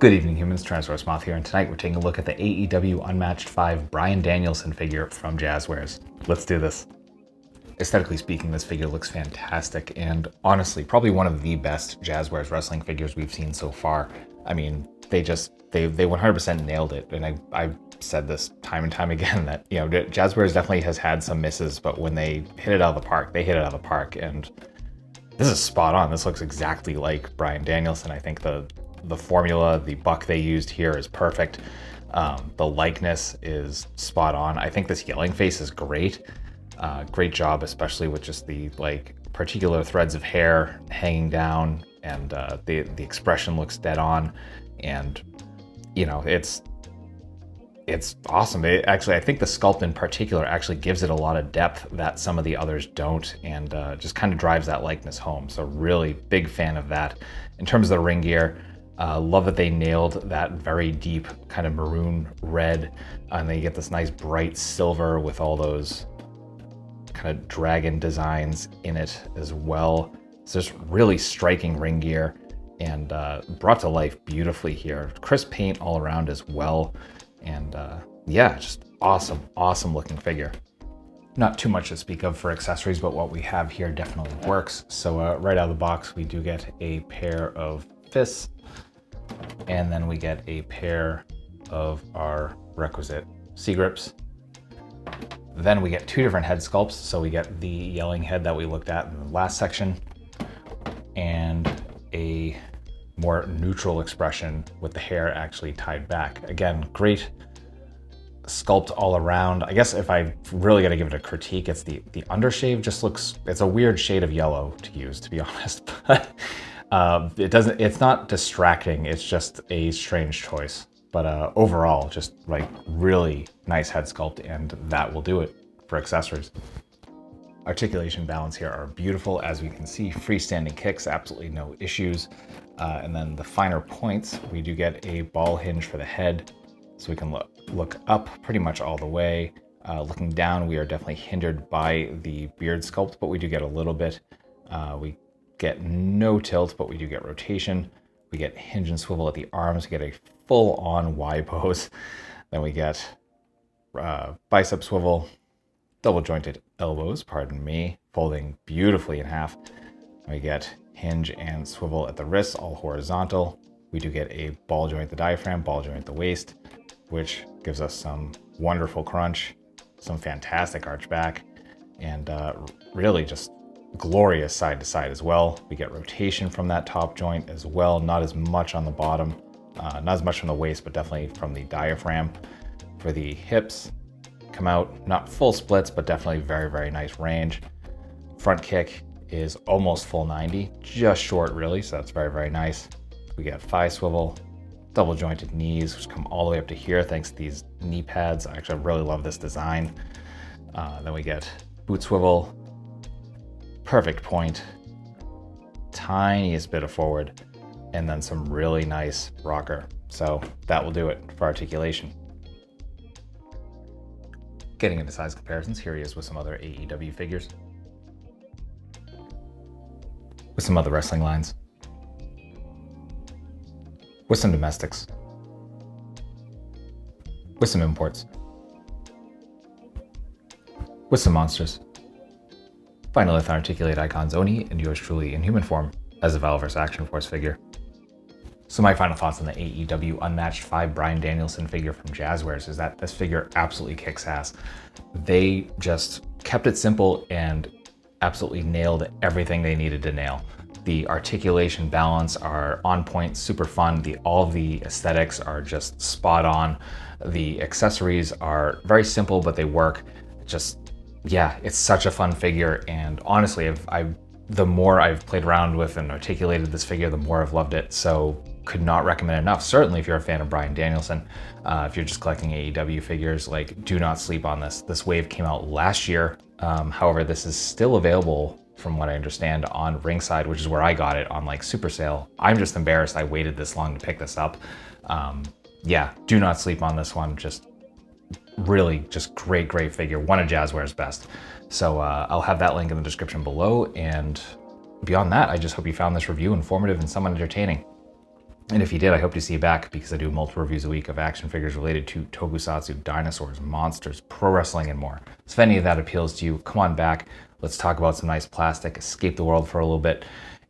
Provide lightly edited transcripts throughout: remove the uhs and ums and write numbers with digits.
Good evening, humans. Tyrannosaurusmoth here, and tonight we're taking a look at the AEW Unmatched 5 Bryan Danielson figure from Jazwares. Let's do this. Aesthetically speaking, this figure looks fantastic, and honestly, probably one of the best Jazwares wrestling figures we've seen so far. I mean, they 100% nailed it, and I've said this time and time again that, you know, Jazwares definitely has had some misses, but when they hit it out of the park, they hit it out of the park, and this is spot on. This looks exactly like Bryan Danielson. I think the formula, the buck they used here is perfect. The likeness is spot on. I think this yelling face is great. Great job, especially with just the particular threads of hair hanging down, and the expression looks dead on, and you know, it's awesome. I think the sculpt in particular actually gives it a lot of depth that some of the others don't, and just kind of drives that likeness home. So really big fan of that. In terms of the ring gear, love that they nailed that very deep kind of maroon red, and then you get this nice bright silver with all those kind of dragon designs in it as well. So just really striking ring gear, and brought to life beautifully here. Crisp paint all around as well, and yeah, just awesome looking figure. Not too much to speak of for accessories, but what we have here definitely works. So right out of the box, we do get a pair of fists, and then we get a pair of our requisite C-grips. Then we get two different head sculpts. So we get the yelling head that we looked at in the last section, and a more neutral expression with the hair actually tied back. Again, great sculpt all around. I guess if I really got to give it a critique, it's the undershave just looks, it's a weird shade of yellow to use, to be honest, but it's not distracting. It's just a strange choice. But overall, just like really nice head sculpt, and that will do it for accessories. Articulation balance here are beautiful. As we can see, freestanding kicks, absolutely no issues. And then the finer points, we do get a ball hinge for the head, so we can look up pretty much all the way. Looking down, we are definitely hindered by the beard sculpt, but we do get a little bit. We get no tilt, but we do get rotation. We get hinge and swivel at the arms. We get a full-on Y pose. Then we get bicep swivel, double jointed elbows, pardon me, folding beautifully in half. We get hinge and swivel at the wrists, all horizontal. We do get a ball joint the diaphragm, ball joint the waist, which gives us some wonderful crunch, some fantastic arch back, and really just glorious side to side as well. We get rotation from that top joint as well, not as much on the bottom, not as much from the waist, but definitely from the diaphragm. For the hips, come out, not full splits, but definitely very nice range. Front kick is almost full 90, just short really, so that's very nice. We get thigh swivel, double jointed knees, which come all the way up to here thanks to these knee pads. I actually really love this design. Then we get boot swivel, perfect point, tiniest bit of forward, and then some really nice rocker. So that will do it for articulation. Getting into size comparisons, here he is with some other AEW figures, with some other wrestling lines, with some domestics, with some imports, with some monsters. Finally, with Unarticulate Icons Oni, and yours truly in human form as a Valverse Action Force figure. So my final thoughts on the AEW Unmatched 5 Bryan Danielson figure from Jazwares is that this figure absolutely kicks ass. They just kept it simple and absolutely nailed everything they needed to nail. The articulation balance are on point, super fun. All the aesthetics are just spot on. The accessories are very simple, but they work. Yeah, it's such a fun figure, and honestly, the more I've played around with and articulated this figure, the more I've loved it. So could not recommend enough. Certainly if you're a fan of Bryan Danielson, if you're just collecting AEW figures, do not sleep on this. This wave came out last year. However, this is still available from what I understand on Ringside, which is where I got it on super sale. I'm just embarrassed I waited this long to pick this up. Yeah, do not sleep on this one. Really just great figure, one of Jazwares' best. So I'll have that link in the description below, and beyond that, I just hope you found this review informative and somewhat entertaining. And if you did, I hope to see you back, because I do multiple reviews a week of action figures related to tokusatsu, dinosaurs, monsters, pro wrestling, and more. So if any of that appeals to you, come on back. Let's talk about some nice plastic, escape the world for a little bit.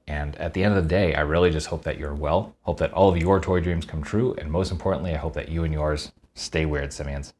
And at the end of the day, I really just hope that you're well, hope that all of your toy dreams come true, and most importantly, I hope that you and yours stay weird, simians.